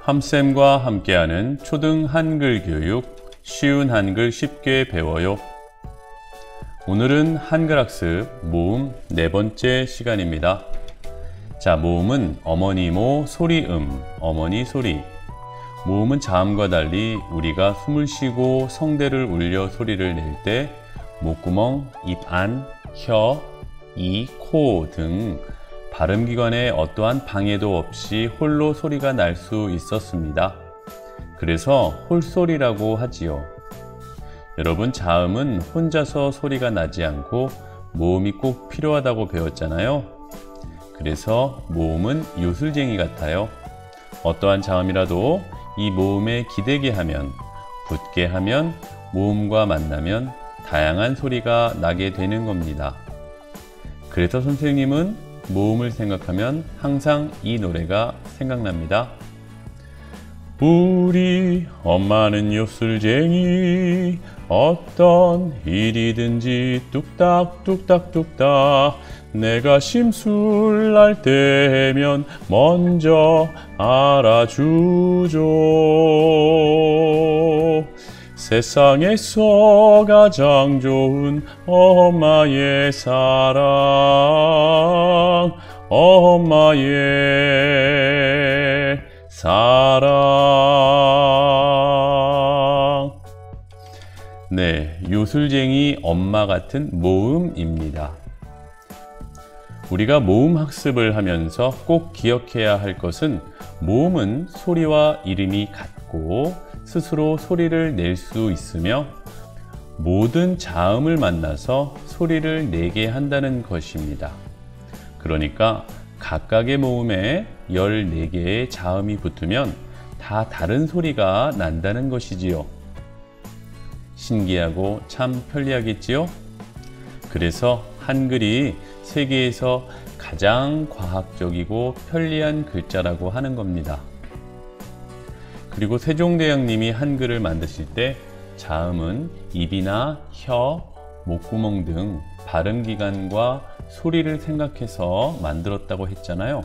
함쌤과 함께하는 초등 한글 교육, 쉬운 한글 쉽게 배워요. 오늘은 한글 학습 모음 네 번째 시간입니다. 자, 모음은 어머니 소리음, 어머니 소리. 모음은 자음과 달리 우리가 숨을 쉬고 성대를 울려 소리를 낼 때 목구멍, 입 안, 혀, 이, 코 등 발음기관에 어떠한 방해도 없이 홀로 소리가 날 수 있었습니다. 그래서 홀소리라고 하지요. 여러분, 자음은 혼자서 소리가 나지 않고 모음이 꼭 필요하다고 배웠잖아요. 그래서 모음은 요술쟁이 같아요. 어떠한 자음이라도 이 모음에 기대게 하면, 붙게 하면, 모음과 만나면 다양한 소리가 나게 되는 겁니다. 그래서 선생님은 모음을 생각하면 항상 이 노래가 생각납니다. 우리 엄마는 요술쟁이, 어떤 일이든지 뚝딱뚝딱뚝딱, 내가 심술날 때면 먼저 알아주죠. 세상에서 가장 좋은 엄마의 사랑, 엄마의 사랑. 네, 요술쟁이 엄마 같은 모음입니다. 우리가 모음 학습을 하면서 꼭 기억해야 할 것은, 모음은 소리와 이름이 같고 스스로 소리를 낼 수 있으며 모든 자음을 만나서 소리를 내게 한다는 것입니다. 그러니까 각각의 모음에 14개의 자음이 붙으면 다 다른 소리가 난다는 것이지요. 신기하고 참 편리하겠지요? 그래서 한글이 세계에서 가장 과학적이고 편리한 글자라고 하는 겁니다. 그리고 세종대왕님이 한글을 만드실 때 자음은 입이나 혀, 목구멍 등 발음기관과 소리를 생각해서 만들었다고 했잖아요.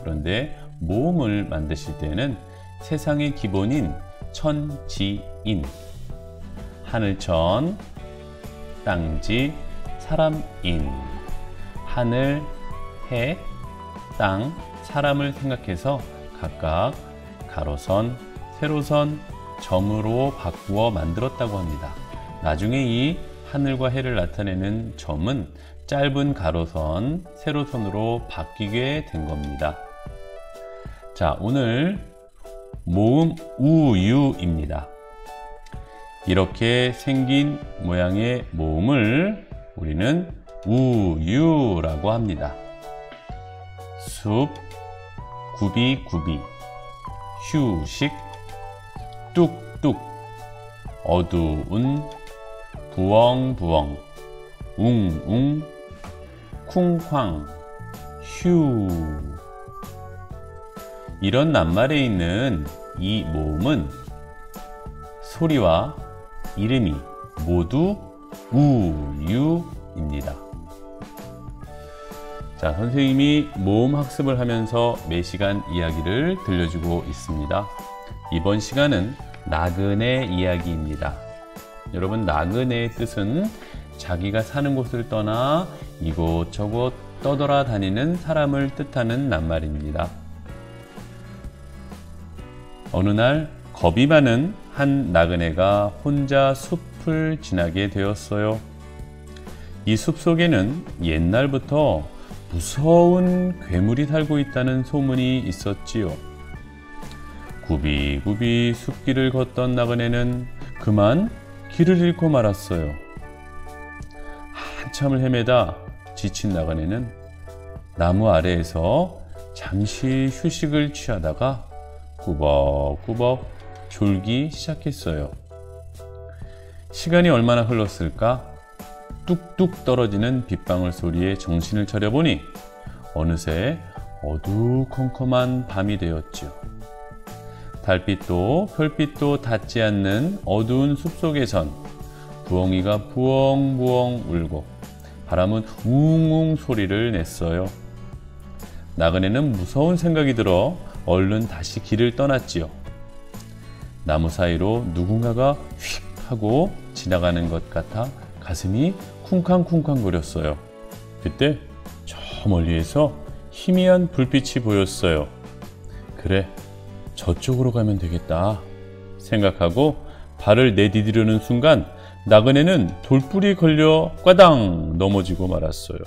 그런데 모음을 만드실 때는 세상의 기본인 천지인, 하늘천, 땅지, 사람인, 하늘, 해, 땅, 사람을 생각해서 각각 가로선, 세로선, 점으로 바꾸어 만들었다고 합니다. 나중에 이 하늘과 해를 나타내는 점은 짧은 가로선, 세로선으로 바뀌게 된 겁니다. 자, 오늘 모음 우유입니다. 이렇게 생긴 모양의 모음을 우리는 우유라고 합니다. 숲, 구비구비, 휴식, 뚝뚝, 어두운, 부엉부엉, 웅웅, 쿵쾅, 휴. 이런 낱말에 있는 이 모음은 소리와 이름이 모두 우유입니다. 자, 선생님이 모음 학습을 하면서 매 시간 이야기를 들려주고 있습니다. 이번 시간은 나그네 이야기입니다. 여러분, 나그네의 뜻은 자기가 사는 곳을 떠나 이곳저곳 떠돌아다니는 사람을 뜻하는 낱말입니다. 어느 날 겁이 많은 한 나그네가 혼자 숲을 지나게 되었어요. 이 숲 속에는 옛날부터 무서운 괴물이 살고 있다는 소문이 있었지요. 구비구비 숲길을 걷던 나그네는 그만 길을 잃고 말았어요. 한참을 헤매다 지친 나그네는 나무 아래에서 잠시 휴식을 취하다가 꾸벅꾸벅 졸기 시작했어요. 시간이 얼마나 흘렀을까? 뚝뚝 떨어지는 빗방울 소리에 정신을 차려보니 어느새 어두컴컴한 밤이 되었지요. 달빛도 별빛도 닿지 않는 어두운 숲속에선 부엉이가 부엉부엉 울고 바람은 웅웅 소리를 냈어요. 나그네는 무서운 생각이 들어 얼른 다시 길을 떠났지요. 나무 사이로 누군가가 휙 하고 지나가는 것 같아 가슴이 쿵쾅쿵쾅 거렸어요. 그때 저 멀리에서 희미한 불빛이 보였어요. 그래, 저쪽으로 가면 되겠다 생각하고 발을 내디디려는 순간 나그네는 돌불이 걸려 꽈당 넘어지고 말았어요.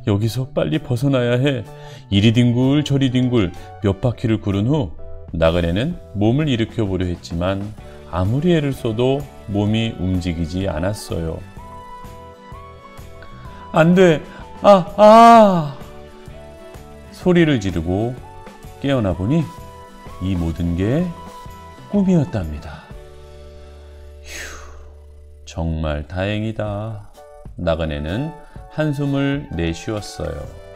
여기서 빨리 벗어나야 해. 이리 뒹굴 저리 뒹굴 몇 바퀴를 구른 후 나그네는 몸을 일으켜 보려 했지만 아무리 애를 써도 몸이 움직이지 않았어요. 안 돼! 소리를 지르고 깨어나 보니 이 모든 게 꿈이었답니다. 휴, 정말 다행이다. 나그네는 한숨을 내쉬었어요.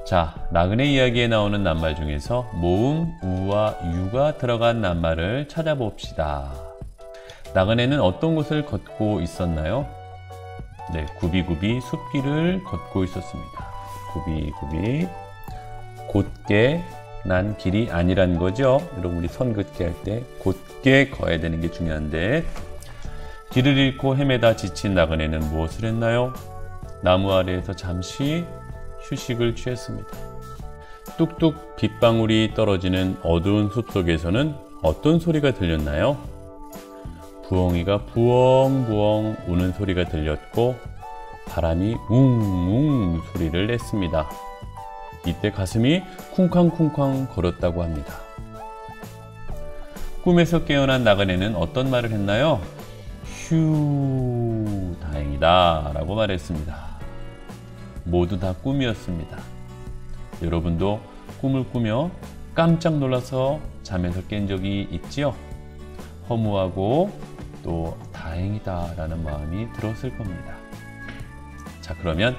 자, 나그네 이야기에 나오는 낱말 중에서 모음, 우와 유가 들어간 낱말을 찾아봅시다. 나그네는 어떤 곳을 걷고 있었나요? 네, 굽이굽이 숲길을 걷고 있었습니다. 굽이굽이 곧게 난 길이 아니란 거죠. 여러분, 우리 선 긋기 할 때 곧게 걷어야 되는 게 중요한데, 길을 잃고 헤매다 지친 나그네는 무엇을 했나요? 나무 아래에서 잠시 휴식을 취했습니다. 뚝뚝 빗방울이 떨어지는 어두운 숲속에서는 어떤 소리가 들렸나요? 부엉이가 부엉부엉 우는 소리가 들렸고 바람이 웅웅 소리를 냈습니다. 이때 가슴이 쿵쾅쿵쾅 걸었다고 합니다. 꿈에서 깨어난 나그네는 어떤 말을 했나요? 휴, 다행이다 라고 말했습니다. 모두 다 꿈이었습니다. 여러분도 꿈을 꾸며 깜짝 놀라서 잠에서 깬 적이 있지요? 허무하고 또 다행이다 라는 마음이 들었을 겁니다. 자, 그러면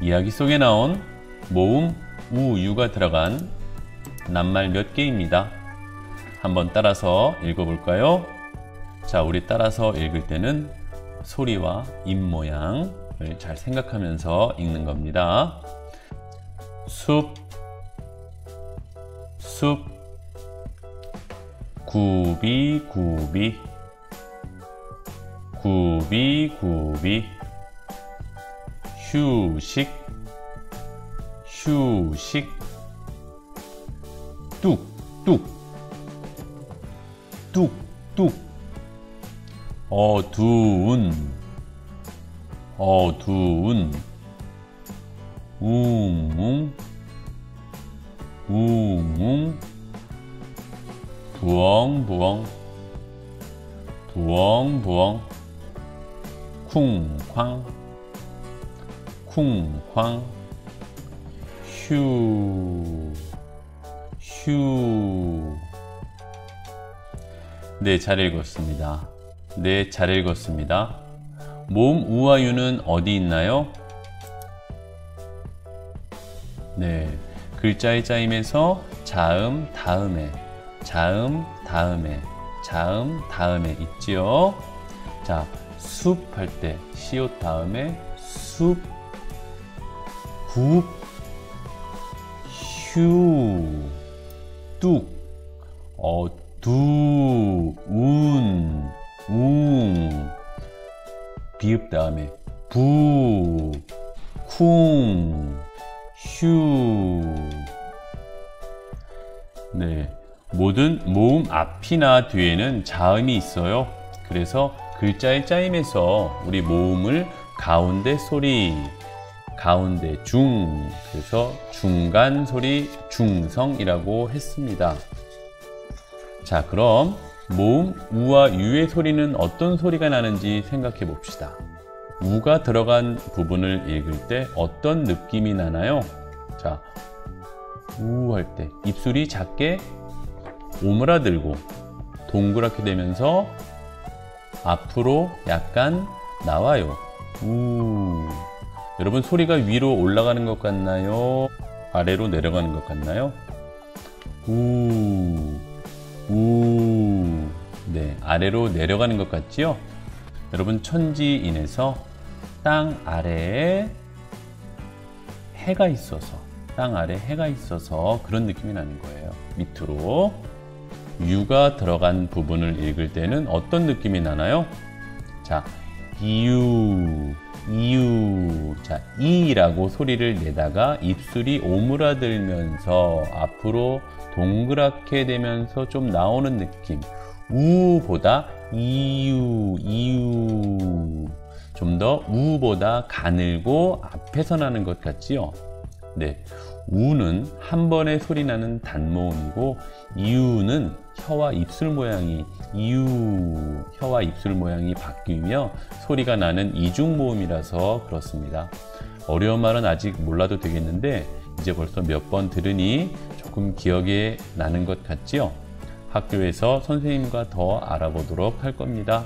이야기 속에 나온 모음, 우, 유가 들어간 낱말 몇 개입니다. 한번 따라서 읽어볼까요? 자, 우리 따라서 읽을 때는 소리와 입모양을 잘 생각하면서 읽는 겁니다. 숲, 숲, 구비구비, 구비구비, 휴식, 휴식, 뚝뚝, 뚝뚝, 어두운, 어두운, 웅웅, 웅웅, 부엉부엉, 부엉부엉, 쿵쾅, 쿵쾅, 휴, 휴. 네, 잘 읽었습니다. 네, 잘 읽었습니다. 모음 우와 유는 어디 있나요? 네, 글자의 짜임에서 자음 다음에, 자음 다음에, 자음 다음에 있지요. 자, 숲 할 때 시옷 다음에 숲, 굽, 휴, 뚝, 두운, 웅, 비읍 다음에 부, 쿵, 휴. 네, 모든 모음 앞이나 뒤에는 자음이 있어요. 그래서 글자의 짜임에서 우리 모음을 가운데 소리, 가운데 중, 그래서 중간 소리 중성이라고 했습니다. 자, 그럼 모음 우와 유의 소리는 어떤 소리가 나는지 생각해 봅시다. 우가 들어간 부분을 읽을 때 어떤 느낌이 나나요? 자, 우 할 때 입술이 작게 오므라들고 동그랗게 되면서 앞으로 약간 나와요. 우. 여러분, 소리가 위로 올라가는 것 같나요? 아래로 내려가는 것 같나요? 우. 우. 네, 아래로 내려가는 것 같지요? 여러분, 천지인에서 땅 아래에 해가 있어서, 땅 아래 해가 있어서 그런 느낌이 나는 거예요. 밑으로 유가 들어간 부분을 읽을 때는 어떤 느낌이 나나요? 자, 자, 이라고 소리를 내다가 입술이 오므라들면서 앞으로 동그랗게 되면서 좀 나오는 느낌. 우보다 이유. 좀 더 우보다 가늘고 앞에서 나는 것 같지요? 네. 우는 한 번에 소리 나는 단모음이고, 이유는 혀와 입술 모양이 바뀌며 소리가 나는 이중모음이라서 그렇습니다. 어려운 말은 아직 몰라도 되겠는데 이제 벌써 몇 번 들으니 조금 기억에 나는 것 같지요? 학교에서 선생님과 더 알아보도록 할 겁니다.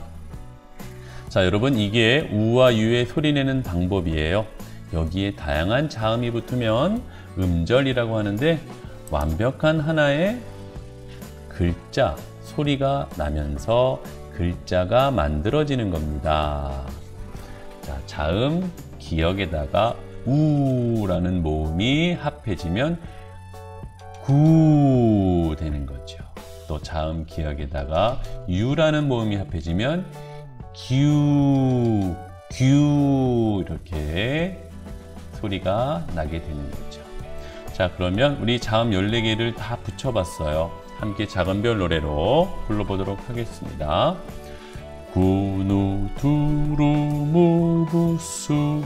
자, 여러분, 이게 우와 유의 소리내는 방법이에요. 여기에 다양한 자음이 붙으면 음절이라고 하는데, 완벽한 하나의 글자, 소리가 나면서 글자가 만들어지는 겁니다. 자, 자음 기역에다가 우라는 모음이 합해지면 구 되는 거죠. 또 자음 기역에다가 유라는 모음이 합해지면 규 이렇게 소리가 나게 되는 거죠. 자, 그러면 우리 자음 14개를 다 붙여봤어요. 함께 작은 별 노래로 불러보도록 하겠습니다. 구누두루무부수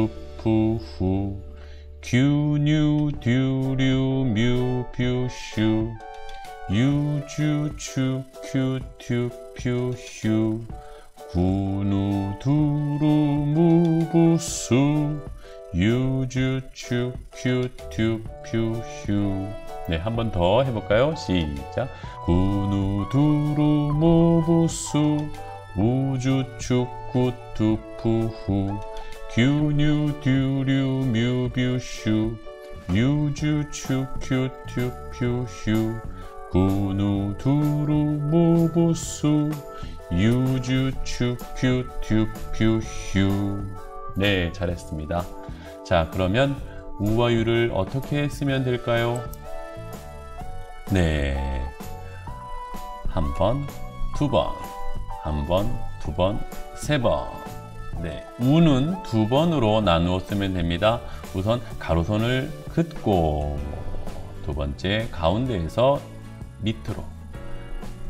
우주축구투푸후 규뉴듀류뮤뷰슈 유주축큐튜퓨슈 구누두루무부수 유주축큐튜퓨슈. 네, 한 번 더 해볼까요? 시작. 구누두루무부수 우주축구투푸후 규뉴듀류뮤뷰슈 유주축큐튜퓨슈 구누두루무부수 유주축큐튜퓨슈. 네, 잘했습니다. 자, 그러면 우와 유를 어떻게 쓰면 될까요? 네, 한 번, 두 번, 한 번, 두 번, 세 번. 네, 우는 두 번으로 나누어 쓰면 됩니다. 우선 가로선을 긋고, 두 번째 가운데에서 밑으로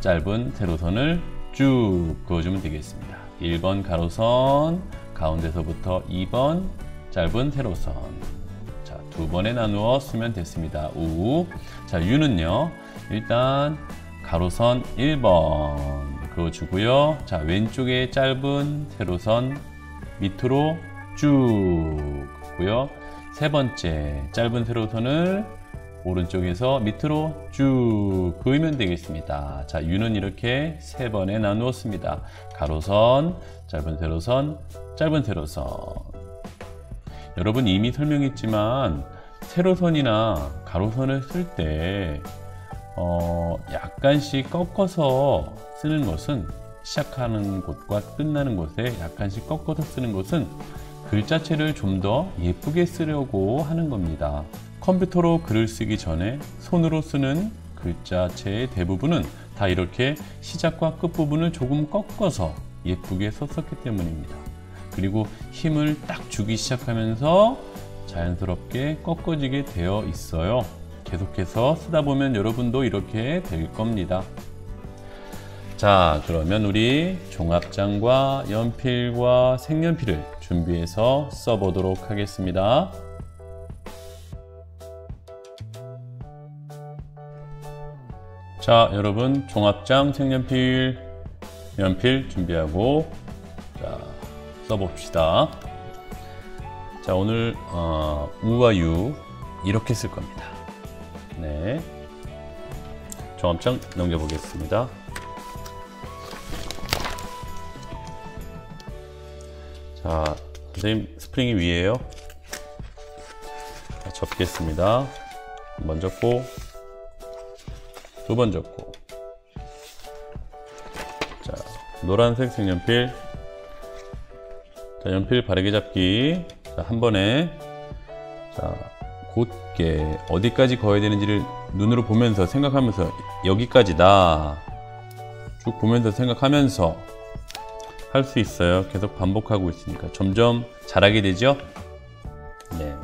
짧은 세로선을 쭉 그어주면 되겠습니다. 1번 가로선, 가운데서부터 2번 짧은 세로선. 자, 두 번에 나누어 쓰면 됐습니다. 우. 자, 유는요, 일단 가로선 1번 그어주고요. 자, 왼쪽에 짧은 세로선 밑으로 쭉 그고요. 세 번째 짧은 세로선을 오른쪽에서 밑으로 쭉 그으면 되겠습니다. 자, 유는 이렇게 세 번에 나누었습니다. 가로선, 짧은 세로선, 짧은 세로선. 여러분 이미 설명했지만 세로선이나 가로선을 쓸 때 약간씩 꺾어서 쓰는 것은, 시작하는 곳과 끝나는 곳에 약간씩 꺾어서 쓰는 것은 글자체를 좀 더 예쁘게 쓰려고 하는 겁니다. 컴퓨터로 글을 쓰기 전에 손으로 쓰는 글자체의 대부분은 다 이렇게 시작과 끝부분을 조금 꺾어서 예쁘게 썼었기 때문입니다. 그리고 힘을 딱 주기 시작하면서 자연스럽게 꺾어지게 되어 있어요. 계속해서 쓰다 보면 여러분도 이렇게 될 겁니다. 자, 그러면 우리 종합장과 연필과 색연필을 준비해서 써보도록 하겠습니다. 자, 여러분 종합장, 색연필, 연필 준비하고 자, 써봅시다. 자, 오늘 우와 유 이렇게 쓸 겁니다. 네, 종합장 넘겨보겠습니다. 자, 선생님 스프링이 위에요. 자, 접겠습니다. 한 번 접고, 두 번 접고. 자, 노란색 색연필. 자, 연필 바르게 잡기. 자, 한 번에. 자, 곧게 어디까지 그어야 되는지를 눈으로 보면서 생각하면서 여기까지다 쭉 보면서 생각하면서 할 수 있어요. 계속 반복하고 있으니까 점점 잘하게 되죠. 네.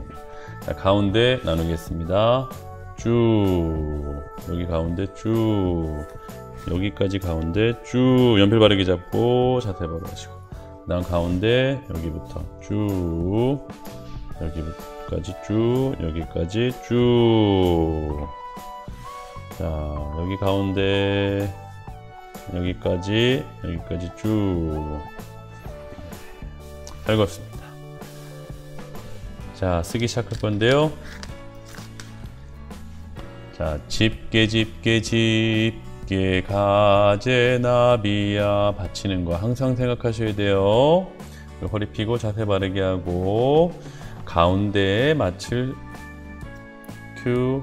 자, 가운데 나누겠습니다. 쭉 여기 가운데 쭉 여기까지 가운데 쭉 연필 바르게 잡고 자세 바로 하시고, 그 다음 가운데 여기부터 쭉 여기까지 쭉 여기까지 쭉. 자, 여기 가운데 여기까지 쭉. 잘 그었습니다. 자, 쓰기 시작할 건데요. 자, 집게 가재 나비야 받치는 거 항상 생각하셔야 돼요. 허리 펴고 자세 바르게 하고, 가운데에 맞출 큐,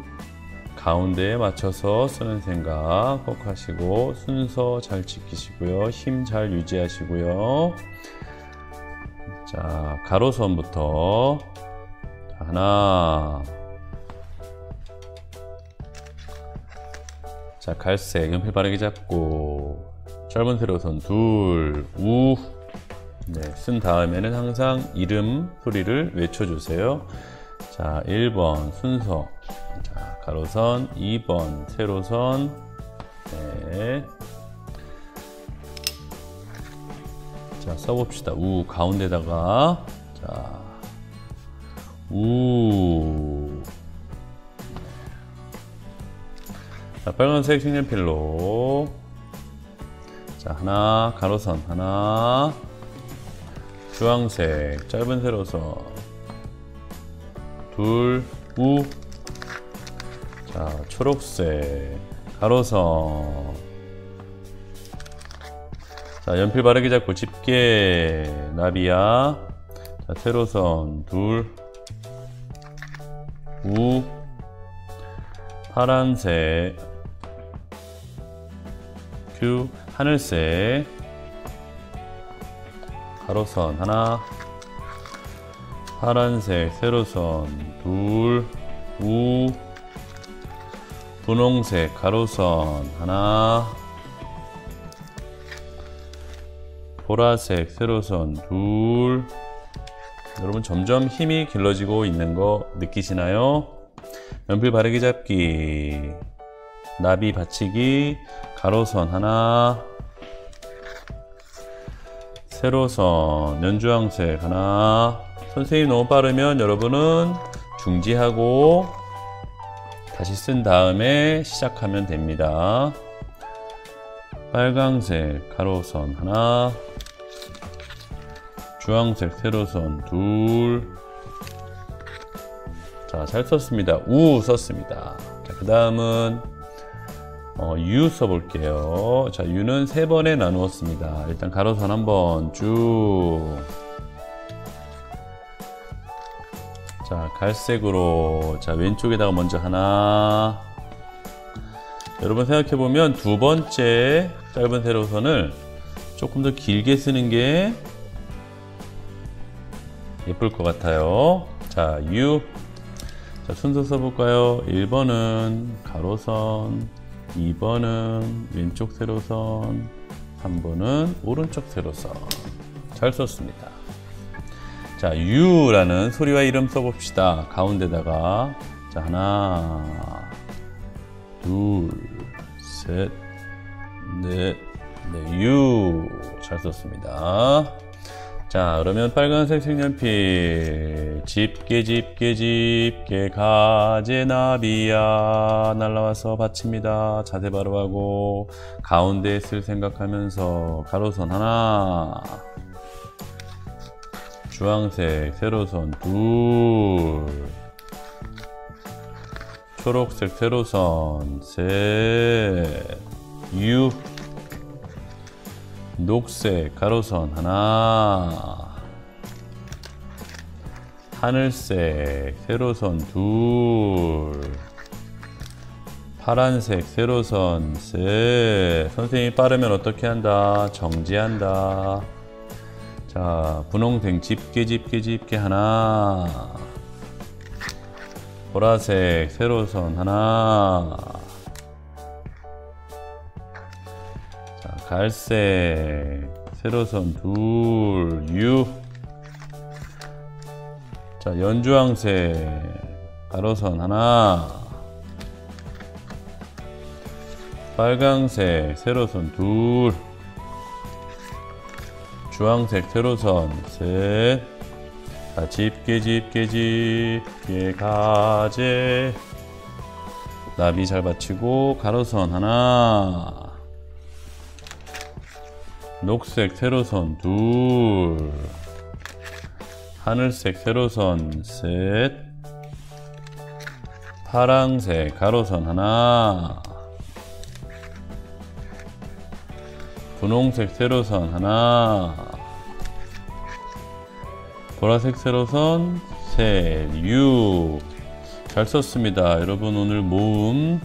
가운데에 맞춰서 쓰는 생각 꼭 하시고, 순서 잘 지키시고요. 힘 잘 유지하시고요. 자, 가로선부터 하나, 자, 갈색 연필 바르게 잡고 짧은 세로선 둘, 우. 네, 쓴 다음에는 항상 이름 소리를 외쳐주세요. 자, 1번 순서, 자, 가로선, 2번 세로선. 네. 자, 써봅시다. 우 가운데다가, 자, 우. 자, 빨간색 색연필로, 자, 하나, 가로선 하나, 주황색 짧은 세로선 둘, 우. 자, 초록색 가로선. 자, 연필 바르게 잡고 집게 나비야. 자, 세로선 둘, 우. 파란색 큐, 하늘색 가로선 하나, 파란색 세로선 둘, 우. 분홍색 가로선 하나, 보라색 세로선 둘. 여러분 점점 힘이 길러지고 있는 거 느끼시나요? 연필 바르게 잡기, 나비 받치기, 가로선 하나, 세로선 연주황색 하나. 선생님이 너무 빠르면 여러분은 중지하고 다시 쓴 다음에 시작하면 됩니다. 빨강색 가로선 하나, 주황색 세로선 둘. 자, 잘 썼습니다. 우 썼습니다. 자, 그 다음은 유 써볼게요. 자, 유는 3번에 나누었습니다. 일단 가로선 한번 쭉. 자, 갈색으로, 자, 왼쪽에다가 먼저 하나. 여러분 생각해보면 두 번째 짧은 세로선을 조금 더 길게 쓰는 게 예쁠 것 같아요. 자, 유. 자, 순서 써볼까요? 1번은 가로선, 2번은 왼쪽 세로선, 3번은 오른쪽 세로선. 잘 썼습니다. 자, 유라는 소리와 이름 써봅시다. 가운데다가, 자, 하나, 둘, 셋, 넷, 네, 유. 잘 썼습니다. 자, 그러면 빨간색 색연필, 집게 가재 나비야 날라와서 받칩니다. 자세 바로 하고, 가운데 쓸 생각하면서 가로선 하나, 주황색 세로선 둘, 초록색 세로선 셋, 유. 녹색 가로선 하나, 하늘색 세로선 둘, 파란색 세로선 셋. 선생님이 빠르면 어떻게 한다? 정지한다. 자, 분홍색 집게 하나, 보라색 세로선 하나. 자, 갈색 세로선 둘. U. 자, 연주황색 가로선 하나. 빨강색 세로선 둘. 주황색 세로선 셋. 자, 집게 가재. 나비 잘 받치고 가로선 하나. 녹색 세로선 둘. 하늘색 세로선 셋. 파랑색 가로선 하나. 분홍색 세로선 하나. 보라색 세로선 셋. U. 잘 썼습니다. 여러분 오늘 모음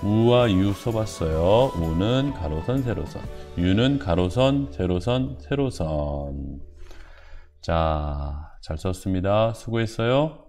우와 유 써봤어요. 우는 가로선 세로선, 유는 가로선 세로선 세로선. 자, 잘 썼습니다. 수고했어요.